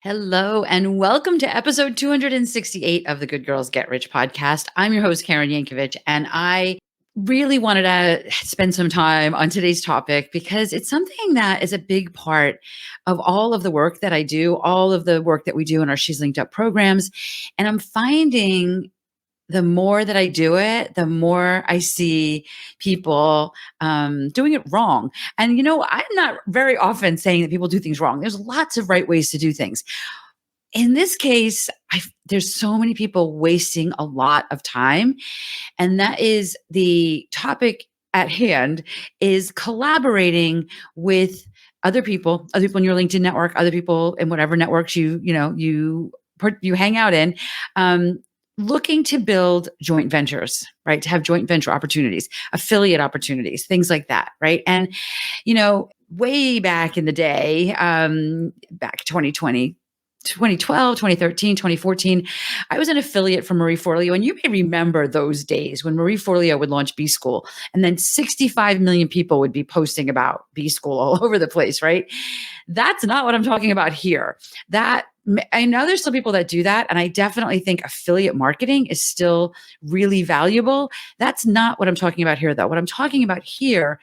Hello, and welcome to episode 268 of the Good Girls Get Rich podcast. I'm your host, Karen Yankovich, and I really wanted to spend some time on today's topic because it's something that is a big part of all of the work that I do, all of the work that we do in our She's Linked Up programs. And I'm finding the more that I do it, the more I see people doing it wrong. And, I'm not very often saying that people do things wrong. There's lots of right ways to do things. In this case, there's so many people wasting a lot of time. And that is the topic at hand is collaborating with other people in your LinkedIn network, other people in whatever networks you hang out in, looking to build joint ventures, right? To have joint venture opportunities, affiliate opportunities, things like that, right? And, way back in the day, back 2020, 2012, 2013, 2014, I was an affiliate for Marie Forleo. And you may remember those days when Marie Forleo would launch B School and then 65 million people would be posting about B School all over the place, right? That's not what I'm talking about here. I know there's still people that do that. And I definitely think affiliate marketing is still really valuable. That's not what I'm talking about here, though. What I'm talking about here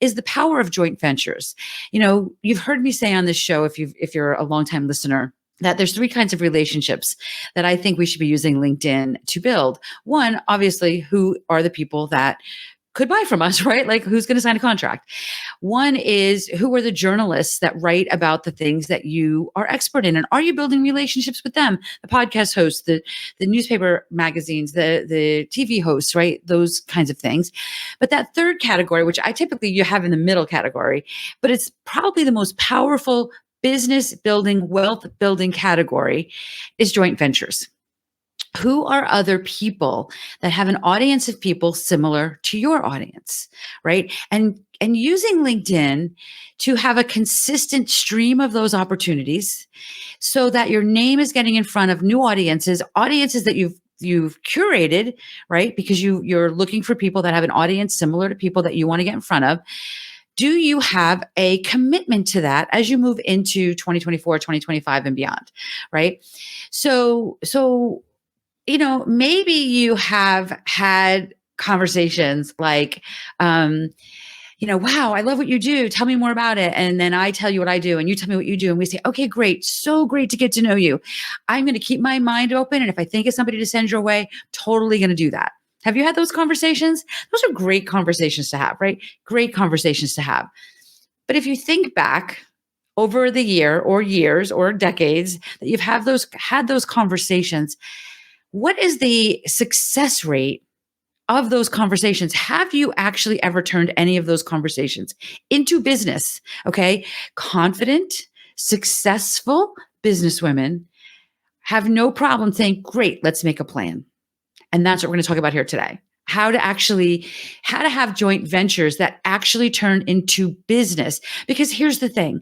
is the power of joint ventures. You've heard me say on this show, if you're a longtime listener, that there's three kinds of relationships that I think we should be using LinkedIn to build. One, obviously, who are the people that could buy from us, right? Like who's going to sign a contract? One is who are the journalists that write about the things that you are expert in? And are you building relationships with them? The podcast hosts, the newspaper magazines, the TV hosts, right? Those kinds of things. But that third category, which you have in the middle category, but it's probably the most powerful business building, wealth building category is joint ventures. Who are other people that have an audience of people similar to your audience, right? And using LinkedIn to have a consistent stream of those opportunities so that your name is getting in front of new audiences that you've curated, right? Because you're looking for people that have an audience similar to people that you want to get in front of. Do you have a commitment to that as you move into 2024, 2025 and beyond, right? So, maybe you have had conversations like, wow, I love what you do. Tell me more about it. And then I tell you what I do and you tell me what you do. And we say, okay, great. So great to get to know you. I'm going to keep my mind open. And if I think of somebody to send your way, totally going to do that. Have you had those conversations? Those are great conversations to have, right? Great conversations to have. But if you think back over the year or years or decades that you've had those conversations, what is the success rate of those conversations? Have you actually ever turned any of those conversations into business? Okay. Confident, successful businesswomen have no problem saying, great, let's make a plan. And that's what we're going to talk about here today. How to have joint ventures that actually turn into business. Because here's the thing.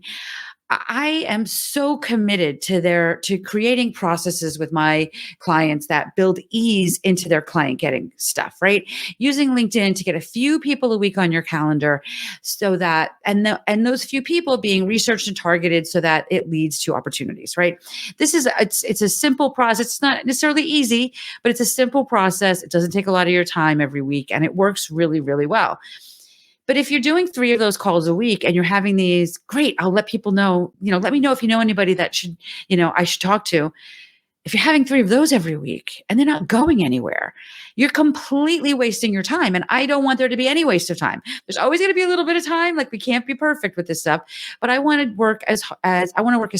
I am so committed to creating processes with my clients that build ease into their client getting stuff, right? Using LinkedIn to get a few people a week on your calendar so that, and those few people being researched and targeted so that it leads to opportunities, right? It's a simple process. It's not necessarily easy, but it's a simple process. It doesn't take a lot of your time every week and it works really, really well. But if you're doing 3 of those calls a week and you're having these, great, I'll let people know, let me know if you know anybody that I should talk to. If you're having 3 of those every week and they're not going anywhere, you're completely wasting your time. And I don't want there to be any waste of time. There's always going to be a little bit of time. Like we can't be perfect with this stuff, but I want to work as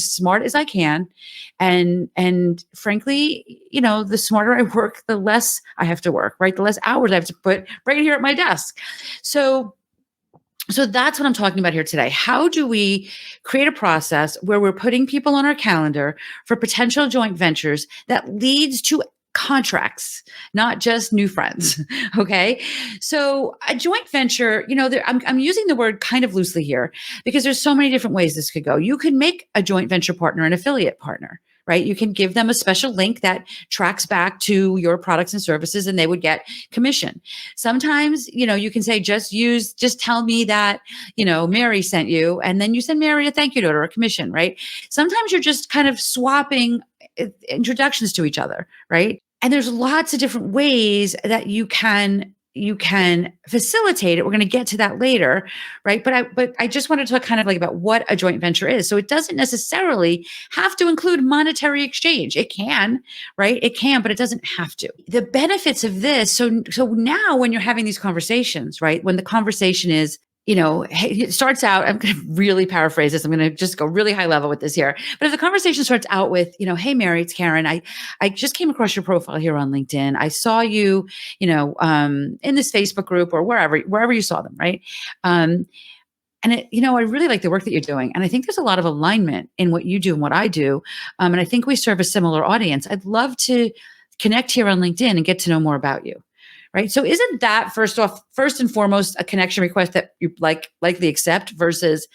smart as I can. And frankly, the smarter I work, the less I have to work, right? The less hours I have to put right here at my desk. So that's what I'm talking about here today. How do we create a process where we're putting people on our calendar for potential joint ventures that leads to contracts, not just new friends? Okay. So a joint venture, I'm using the word kind of loosely here because there's so many different ways this could go. You could make a joint venture partner an affiliate partner, right? You can give them a special link that tracks back to your products and services and they would get commission. Sometimes, you can say, just tell me that, Mary sent you, and then you send Mary a thank you note or a commission, right? Sometimes you're just kind of swapping introductions to each other, right? And there's lots of different ways that you can facilitate it. We're going to get to that later, right? But I just wanted to talk kind of like about what a joint venture is. So it doesn't necessarily have to include monetary exchange. It can, right? It can, but it doesn't have to. The benefits of this. So now when you're having these conversations, right? When the conversation is, hey, it starts out, I'm going to really paraphrase this. I'm going to just go really high level with this here. But if the conversation starts out with, hey, Mary, it's Karen. I just came across your profile here on LinkedIn. I saw you, in this Facebook group or wherever you saw them, right? And I really like the work that you're doing. And I think there's a lot of alignment in what you do and what I do. And I think we serve a similar audience. I'd love to connect here on LinkedIn and get to know more about you. Right. So isn't that first and foremost a connection request that you likely accept versus,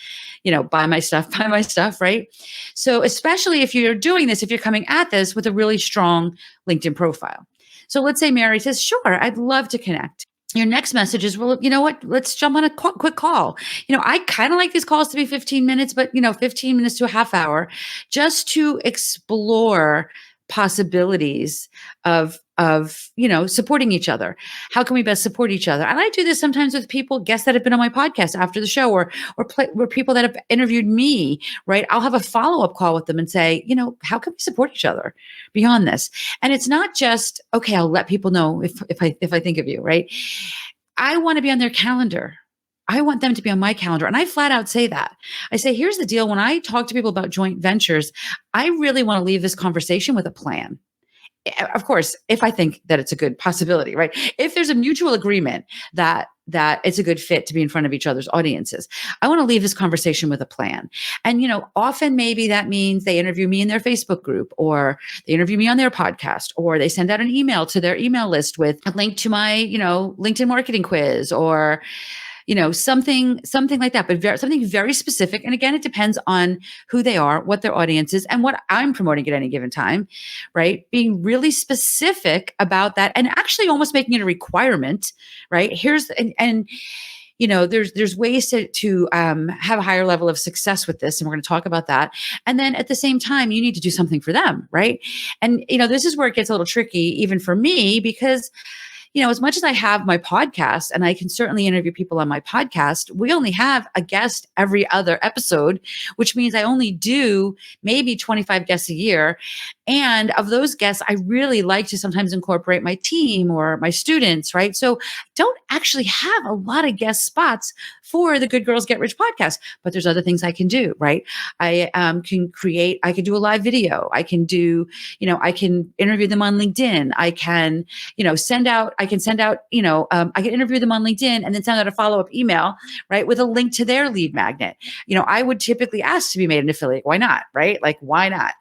buy my stuff. Right. So especially if you're doing this, if you're coming at this with a really strong LinkedIn profile. So let's say Mary says, sure, I'd love to connect. Your next message is, well, you know what? Let's jump on a quick call. I kind of like these calls to be 15 minutes, but 15 minutes to a half hour just to explore possibilities of supporting each other. How can we best support each other? And I do this sometimes with guests that have been on my podcast after the show or people that have interviewed me, right? I'll have a follow-up call with them and say, how can we support each other beyond this? And it's not just, okay, I'll let people know if I think of you, right? I want to be on their calendar. I want them to be on my calendar. And I flat out say that. I say, here's the deal. When I talk to people about joint ventures, I really want to leave this conversation with a plan. Of course, if I think that it's a good possibility, right? If there's a mutual agreement that it's a good fit to be in front of each other's audiences, I want to leave this conversation with a plan. And, often maybe that means they interview me in their Facebook group, or they interview me on their podcast, or they send out an email to their email list with a link to my, LinkedIn marketing quiz, or something like that, but something very specific. And again, it depends on who they are, what their audience is, and what I'm promoting at any given time, right? Being really specific about that and actually almost making it a requirement, right? There's ways to have a higher level of success with this. And we're going to talk about that. And then at the same time, you need to do something for them, right? And, this is where it gets a little tricky, even for me, because as much as I have my podcast and I can certainly interview people on my podcast, we only have a guest every other episode, which means I only do maybe 25 guests a year. And of those guests, I really like to sometimes incorporate my team or my students, right? So I don't actually have a lot of guest spots for the Good Girls Get Rich podcast, but there's other things I can do, right? I can do a live video. I can do, I can interview them on LinkedIn. I can send out, I can interview them on LinkedIn and then send out a follow-up email, right, with a link to their lead magnet. I would typically ask to be made an affiliate. Why not, right? Like, why not?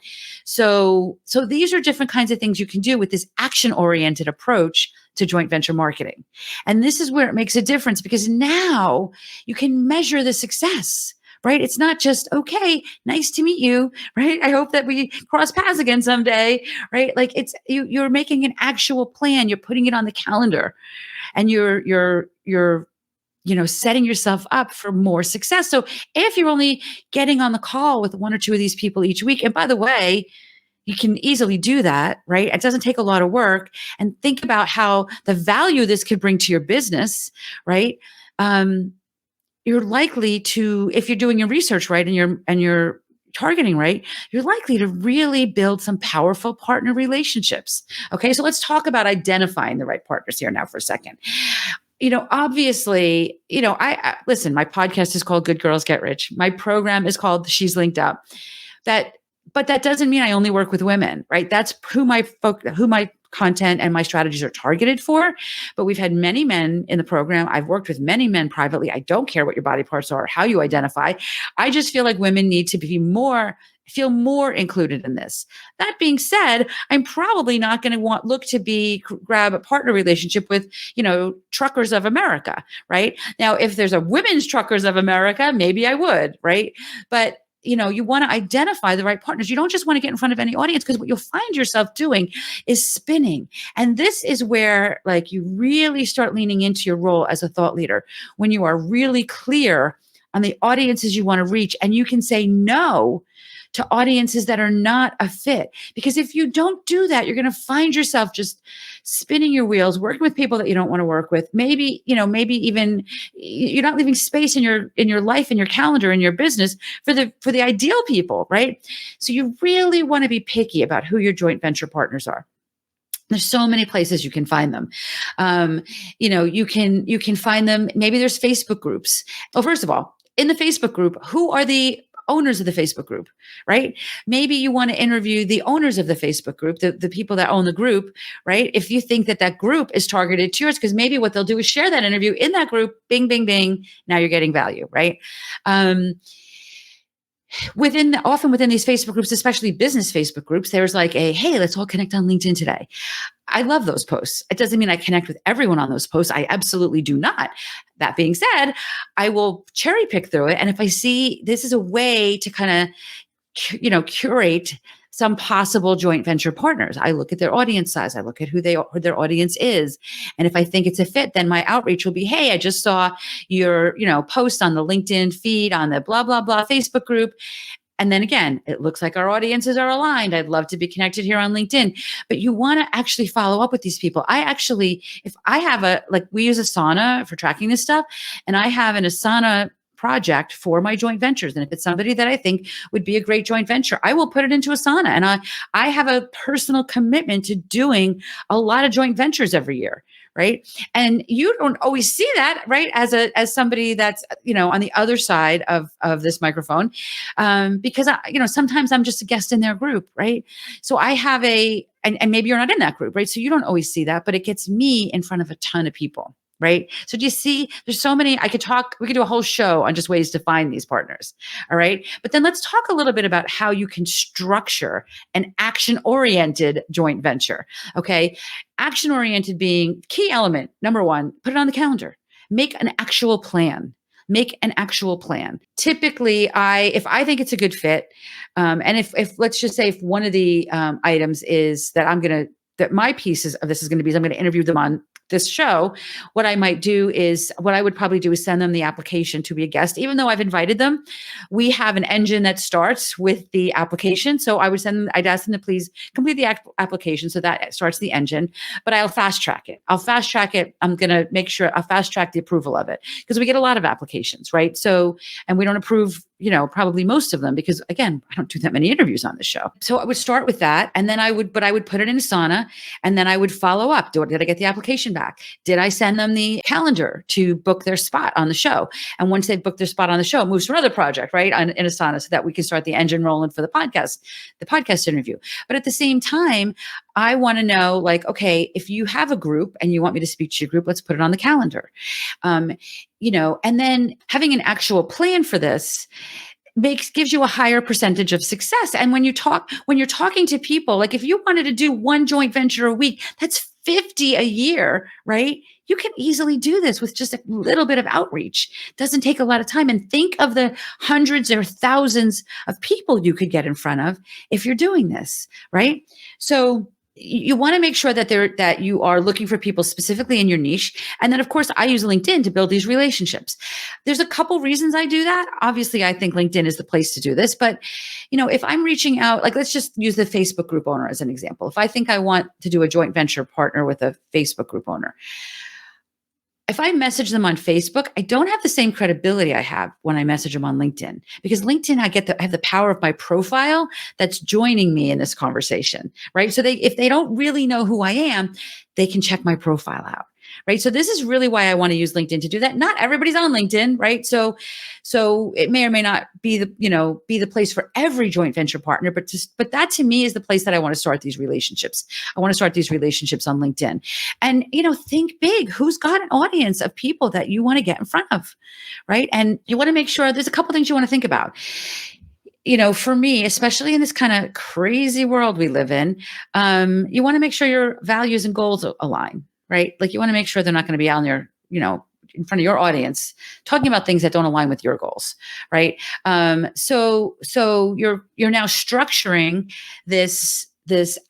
So these are different kinds of things you can do with this action-oriented approach to joint venture marketing. And this is where it makes a difference, because now you can measure the success, right? It's not just, okay, nice to meet you, right? I hope that we cross paths again someday, right? Like, you're making an actual plan. You're putting it on the calendar, and you're setting yourself up for more success. So if you're only getting on the call with one or two of these people each week, and by the way, you can easily do that, right? It doesn't take a lot of work. And think about how the value this could bring to your business, right? You're likely to, if you're doing your research right and you're targeting right, you're likely to really build some powerful partner relationships. Okay, so let's talk about identifying the right partners here now for a second. Obviously, I listen, my podcast is called Good Girls Get Rich. My program is called She's Linked Up. But that doesn't mean I only work with women, right? That's who my content and my strategies are targeted for. But we've had many men in the program. I've worked with many men privately. I don't care what your body parts are, how you identify. I just feel like women need to feel more included in this. That being said, I'm probably not going to look to grab a partner relationship with, Truckers of America, right? Now, if there's a Women's Truckers of America, maybe I would, right? But you want to identify the right partners. You don't just want to get in front of any audience, because what you'll find yourself doing is spinning. And this is where like you really start leaning into your role as a thought leader, when you are really clear on the audiences you want to reach, and you can say no to audiences that are not a fit. Because if you don't do that, you're going to find yourself just spinning your wheels, working with people that you don't want to work with. Maybe, maybe even you're not leaving space in your life, in your calendar, in your business for the ideal people, right? So you really want to be picky about who your joint venture partners are. There's so many places you can find them. You can find them. Maybe there's Facebook groups. Well, first of all, in the Facebook group, who are the owners of the Facebook group, right? Maybe you want to interview the owners of the Facebook group, the people that own the group, right? If you think that group is targeted to yours, because maybe what they'll do is share that interview in that group, bing, bing, bing. Now you're getting value, right? Often within these Facebook groups, especially business Facebook groups, there's like hey, let's all connect on LinkedIn today. I love those posts. It doesn't mean I connect with everyone on those posts. I absolutely do not. That being said, I will cherry pick through it. And if I see this is a way to kind of, curate some possible joint venture partners, I look at their audience size. I look at who their audience is. And if I think it's a fit, then my outreach will be, hey, I just saw your, post on the LinkedIn feed on the blah, blah, blah Facebook group. And then again, it looks like our audiences are aligned. I'd love to be connected here on LinkedIn. But you want to actually follow up with these people. If I have we use Asana for tracking this stuff, and I have an Asana project for my joint ventures. And if it's somebody that I think would be a great joint venture, I will put it into Asana. And I have a personal commitment to doing a lot of joint ventures every year. Right. And you don't always see that, right? As somebody that's, on the other side of this microphone, because sometimes I'm just a guest in their group. Right. So I have and maybe you're not in that group, right? So you don't always see that, but it gets me in front of a ton of people. Right. So do you see, there's so many, we could do a whole show on just ways to find these partners. All right. But then let's talk a little bit about how you can structure an action-oriented joint venture. Okay. Action-oriented being key element. Number one, put it on the calendar, make an actual plan. Typically, if I think it's a good fit, and if let's just say if one of the items is that my pieces of this is going to be, I'm going to interview them on this show, what I would probably do is send them the application to be a guest. Even though I've invited them, we have an engine that starts with the application. So I'd ask them to please complete the application. So that starts the engine, but I'll fast track it. I'm going to make sure I'll fast track the approval of it, because we get a lot of applications, right? So, and we don't approve, probably most of them, because again, I don't do that many interviews on the show. So I would start with that. And then I would put it in Asana, and then I would follow up. Did I get the application back? Did I send them the calendar to book their spot on the show? And once they book their spot on the show, it moves to another project, right? In Asana, so that we can start the engine rolling for the podcast interview. But at the same time, I want to know, okay, if you have a group and you want me to speak to your group, let's put it on the calendar. And then having an actual plan for this gives you a higher percentage of success. And when you're talking to people, like if you wanted to do one joint venture a week, that's 50 a year, right? You can easily do this with just a little bit of outreach. It doesn't take a lot of time. And think of the hundreds or thousands of people you could get in front of if you're doing this, right? So you want to make sure that you are looking for people specifically in your niche. And then of course I use LinkedIn to build these relationships. There's a couple reasons I do that. Obviously, I think LinkedIn is the place to do this, but if I'm reaching out, let's just use the Facebook group owner as an example. If I think I want to do a joint venture partner with a Facebook group owner, if I message them on Facebook, I don't have the same credibility I have when I message them on LinkedIn, because LinkedIn, I have the power of my profile that's joining me in this conversation, right? So if they don't really know who I am, they can check my profile out, right? So this is really why I want to use LinkedIn to do that. Not everybody's on LinkedIn, right? So it may or may not be the place for every joint venture partner, but that to me is the place that I want to start these relationships. I want to start these relationships on LinkedIn, and think big. Who's got an audience of people that you want to get in front of, right? And you want to make sure there's a couple things you want to think about. For me, especially in this kind of crazy world we live in, you want to make sure your values and goals align, right? Like you want to make sure they're not going to be out there, in front of your audience, talking about things that don't align with your goals, right? So you're now structuring this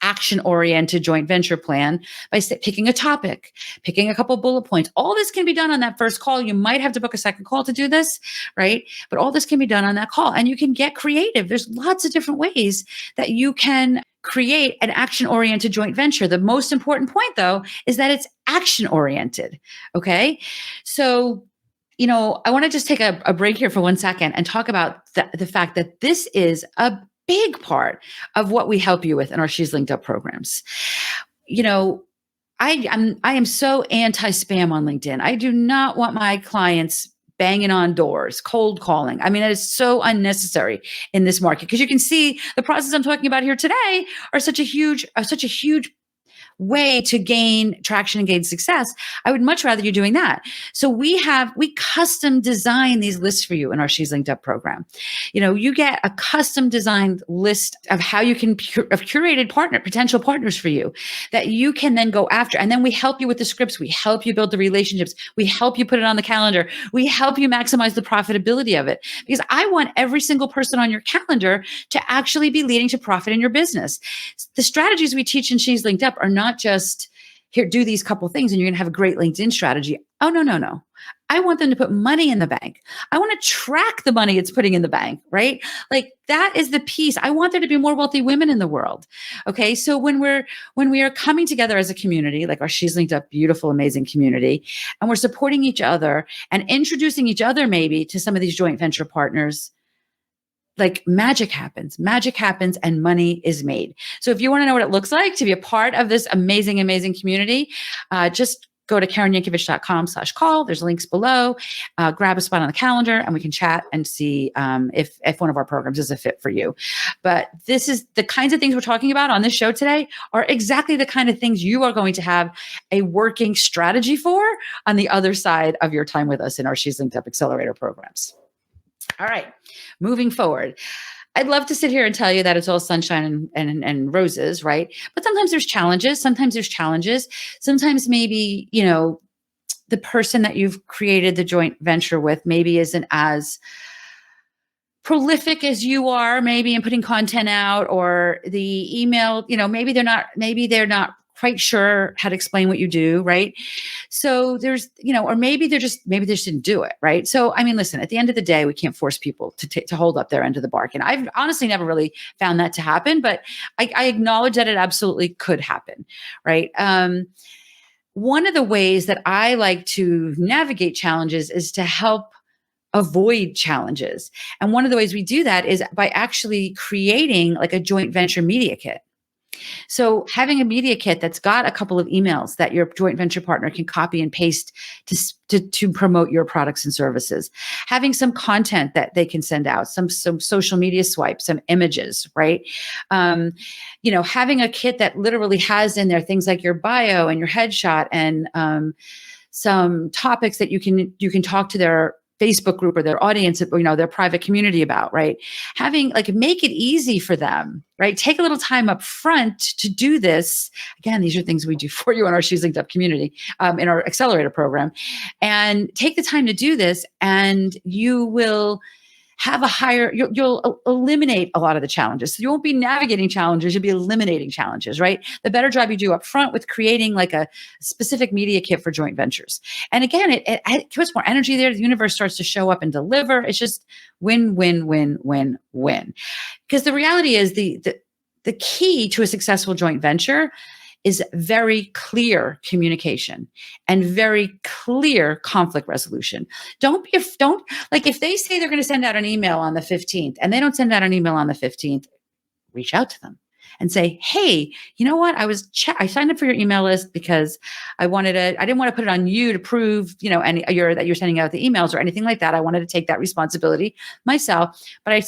action-oriented joint venture plan by picking a topic, picking a couple bullet points. All this can be done on that first call. You might have to book a second call to do this, right? But all this can be done on that call, and you can get creative. There's lots of different ways that you can create an action-oriented joint venture. The most important point, though, is that it's action-oriented. Okay. So, I want to just take a break here for 1 second and talk about the fact that this is a big part of what we help you with in our She's Linked Up programs. I am so anti-spam on LinkedIn. I do not want my clients banging on doors, cold calling. I mean, that is so unnecessary in this market, because you can see the process I'm talking about here today are such a huge way to gain traction and gain success. I would much rather you doing that. So we custom design these lists for you in our She's Linked Up program. You get a custom designed list of how you can of curated potential partners for you that you can then go after. And then we help you with the scripts. We help you build the relationships. We help you put it on the calendar. We help you maximize the profitability of it, because I want every single person on your calendar to actually be leading to profit in your business. The strategies we teach in She's Linked Up are not just here, do these couple things and you're going to have a great LinkedIn strategy. Oh, no. I want them to put money in the bank. I want to track the money it's putting in the bank, right? Like, that is the piece. I want there to be more wealthy women in the world. Okay. So when we are coming together as a community, like our She's Linked Up beautiful, amazing community, and we're supporting each other and introducing each other maybe to some of these joint venture partners, like magic happens and money is made. So if you want to know what it looks like to be a part of this amazing, amazing community, just go to KarenYankovich.com/call. There's links below. Grab a spot on the calendar and we can chat and see if one of our programs is a fit for you. But this is the kinds of things we're talking about on this show today are exactly the kind of things you are going to have a working strategy for on the other side of your time with us in our She's Linked Up Accelerator programs. All right, moving forward. I'd love to sit here and tell you that it's all sunshine and roses, right? But sometimes there's challenges. Sometimes maybe, the person that you've created the joint venture with maybe isn't as prolific as you are, maybe in putting content out, or the email, maybe they're not quite sure how to explain what you do, right? So there's, or maybe they just didn't do it, right? So, I mean, listen, at the end of the day, we can't force people to hold up their end of the bargain. I've honestly never really found that to happen, but I acknowledge that it absolutely could happen, right? One of the ways that I like to navigate challenges is to help avoid challenges. And one of the ways we do that is by actually creating like a joint venture media kit. So having a media kit that's got a couple of emails that your joint venture partner can copy and paste to promote your products and services, having some content that they can send out, some social media swipes, some images, right? Having a kit that literally has in there things like your bio and your headshot and some topics that you can talk to their Facebook group or their audience, their private community about, right? Make it easy for them, right? Take a little time up front to do this. Again, these are things we do for you in our She's Linked Up community, in our accelerator program, and take the time to do this, and you will have you'll eliminate a lot of the challenges. So you won't be navigating challenges, you'll be eliminating challenges, right? The better job you do up front with creating like a specific media kit for joint ventures. And again, it puts more energy there. The universe starts to show up and deliver. It's just win, win, win, win, win. Because the reality is the key to a successful joint venture is very clear communication and very clear conflict resolution. If they say they're going to send out an email on the 15th and they don't send out an email on the 15th, reach out to them and say, hey, you know what? I signed up for your email list because I didn't want to put it on you to prove, that you're sending out the emails or anything like that. I wanted to take that responsibility myself, but I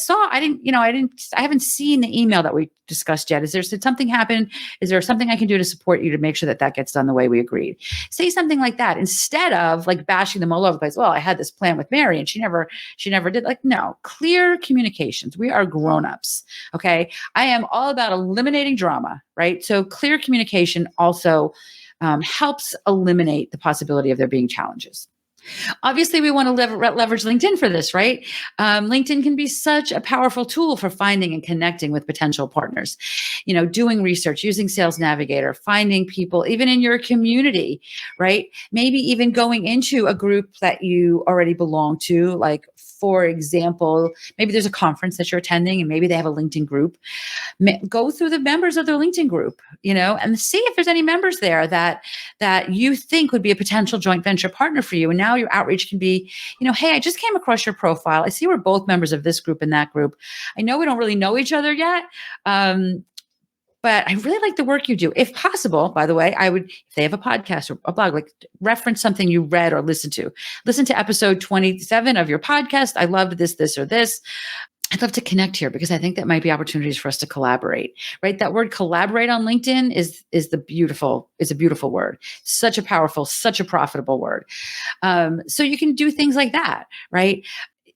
haven't seen the email that we discussed yet. Did something happen? Is there something I can do to support you to make sure that gets done the way we agreed? Say something like that instead of like bashing them all over the place. Well, I had this plan with Mary and she never did. Like, no, clear communications. We are grownups. Okay. I am all about eliminating drama, right? So clear communication also helps eliminate the possibility of there being challenges. Obviously, we want to leverage LinkedIn for this, right? LinkedIn can be such a powerful tool for finding and connecting with potential partners. Doing research, using Sales Navigator, finding people, even in your community, right? Maybe even going into a group that you already belong to, like, for example, maybe there's a conference that you're attending and maybe they have a LinkedIn group. Go through the members of their LinkedIn group, and see if there's any members there that you think would be a potential joint venture partner for you. And now your outreach can be, hey, I just came across your profile. I see we're both members of this group and that group. I know we don't really know each other yet. But I really like the work you do. If possible, by the way, I would, if they have a podcast or a blog, like, reference something you read or listened to. Listen to episode 27 of your podcast. I loved this, or this. I'd love to connect here because I think that might be opportunities for us to collaborate, right? That word collaborate on LinkedIn is a beautiful word. Such a powerful, such a profitable word. So you can do things like that, right?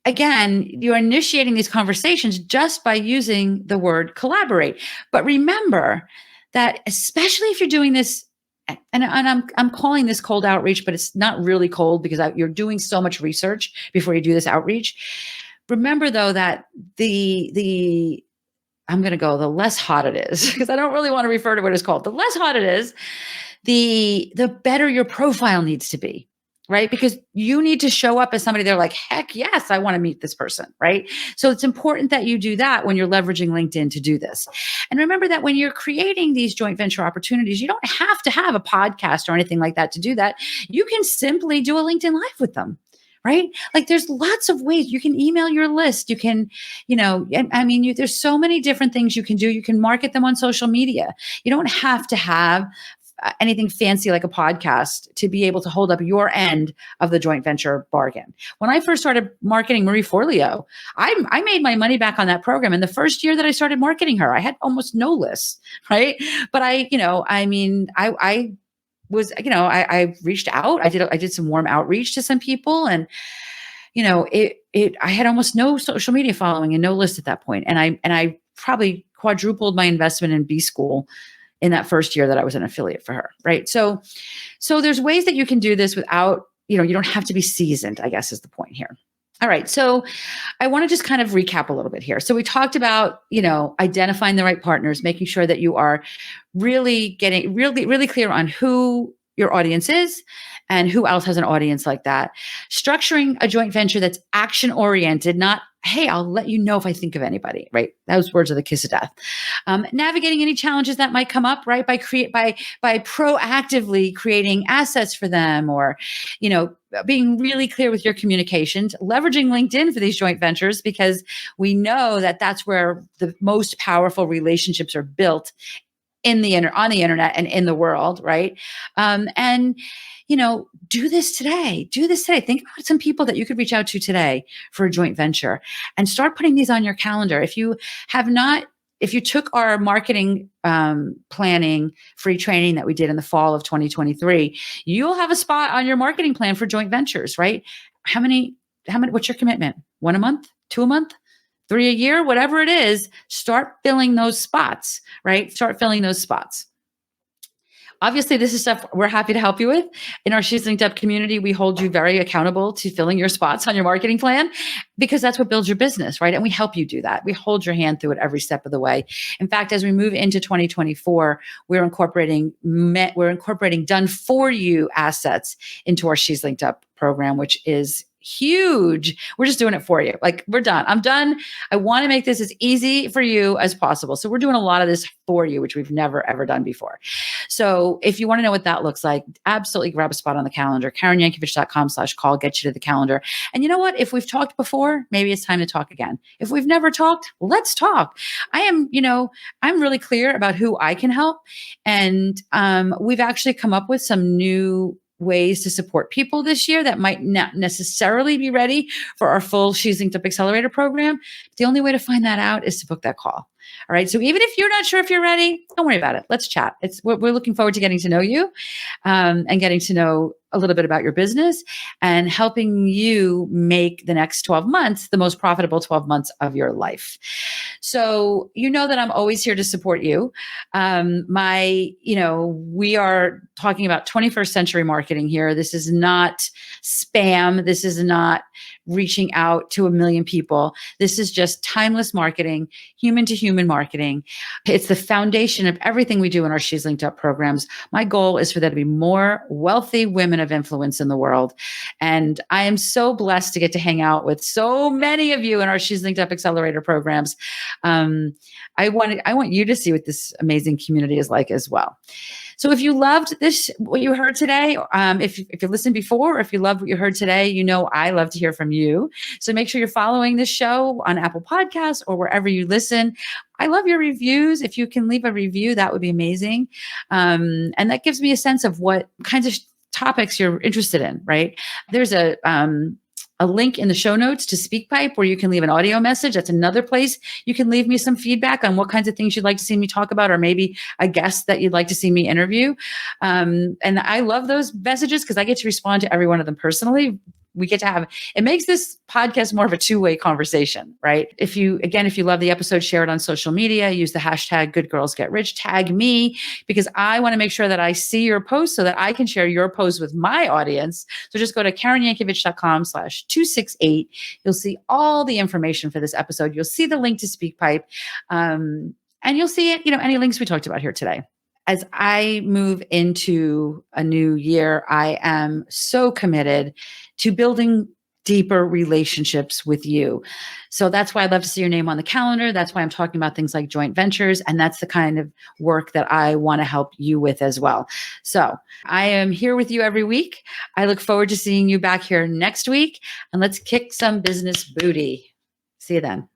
Again, you're initiating these conversations just by using the word collaborate. But remember that, especially if you're doing this, and I'm calling this cold outreach, but it's not really cold because you're doing so much research before you do this outreach. Remember, though, that the I'm going to go the less hot it is, because I don't really want to refer to what it's called. The less hot it is, the better your profile needs to be, right? Because you need to show up as somebody they're like, heck yes, I want to meet this person, right? So it's important that you do that when you're leveraging LinkedIn to do this. And remember that when you're creating these joint venture opportunities, you don't have to have a podcast or anything like that to do that. You can simply do a LinkedIn Live with them. Right? Like, there's lots of ways. You can email your list. You can, there's so many different things you can do. You can market them on social media. You don't have to have anything fancy like a podcast to be able to hold up your end of the joint venture bargain. When I first started marketing Marie Forleo, I made my money back on that program. And the first year that I started marketing her, I had almost no lists, right? But I reached out. I did some warm outreach to some people, and I had almost no social media following and no list at that point. And I probably quadrupled my investment in B School in that first year that I was an affiliate for her. Right. So there's ways that you can do this without, you don't have to be seasoned, I guess, is the point here. All right. So I want to just kind of recap a little bit here. So we talked about, identifying the right partners, making sure that you are really getting really clear on who your audience is and who else has an audience like that. Structuring a joint venture that's action oriented, not, hey, I'll let you know if I think of anybody, right? Those words are the kiss of death. Navigating any challenges that might come up, right? By proactively creating assets for them, or, being really clear with your communications, leveraging LinkedIn for these joint ventures, because we know that that's where the most powerful relationships are built on the internet and in the world, right? Do this today. Think about some people that you could reach out to today for a joint venture and start putting these on your calendar. If you took our marketing planning free training that we did in the fall of 2023, you'll have a spot on your marketing plan for joint ventures, right? How many, what's your commitment? 1 a month, 2 a month, 3 a year, whatever it is, start filling those spots, right? Start filling those spots. Obviously, this is stuff we're happy to help you with. In our She's Linked Up community, we hold you very accountable to filling your spots on your marketing plan, because that's what builds your business, right? And we help you do that. We hold your hand through it every step of the way. In fact, as we move into 2024, we're incorporating done for you assets into our She's Linked Up program, which is huge. We're just doing it for you. Like, we're done. I'm done. I want to make this as easy for you as possible. So we're doing a lot of this for you, which we've never, ever done before. So if you want to know what that looks like, absolutely grab a spot on the calendar. KarenYankovich.com/call gets you to the calendar. And you know what? If we've talked before, maybe it's time to talk again. If we've never talked, let's talk. I'm really clear about who I can help. And we've actually come up with some new ways to support people this year that might not necessarily be ready for our full She's Linked Up Accelerator program. The only way to find that out is to book that call. All right. So even if you're not sure if you're ready, don't worry about it. Let's chat. We're looking forward to getting to know you and getting to know a little bit about your business and helping you make the next 12 months the most profitable 12 months of your life. So, you know that I'm always here to support you. We are talking about 21st century marketing here. This is not spam. This is not reaching out to a million people. This is just timeless marketing, human to human marketing. It's the foundation of everything we do in our She's Linked Up programs. My goal is for there to be more wealthy women of influence in the world. And I am so blessed to get to hang out with so many of you in our She's Linked Up Accelerator programs. I want you to see what this amazing community is like as well. So if you loved this, what you heard today, if you listened before, or if you loved what you heard today, you know I love to hear from you. So make sure you're following this show on Apple Podcasts or wherever you listen. I love your reviews. If you can leave a review, that would be amazing. And that gives me a sense of what kinds of topics you're interested in, right? There's a link in the show notes to SpeakPipe where you can leave an audio message. That's another place you can leave me some feedback on what kinds of things you'd like to see me talk about, or maybe a guest that you'd like to see me interview. And I love those messages because I get to respond to every one of them personally. We get to have, it makes this podcast more of a two-way conversation, right? If you love the episode, share it on social media, use the hashtag Good Girls Get Rich, tag me, because I want to make sure that I see your post so that I can share your post with my audience. So just go to KarenYankovich.com/268. You'll see all the information for this episode. You'll see the link to SpeakPipe, and you'll see it, any links we talked about here today. As I move into a new year, I am so committed to building deeper relationships with you. So that's why I'd love to see your name on the calendar. That's why I'm talking about things like joint ventures. And that's the kind of work that I want to help you with as well. So I am here with you every week. I look forward to seeing you back here next week. And let's kick some business booty. See you then.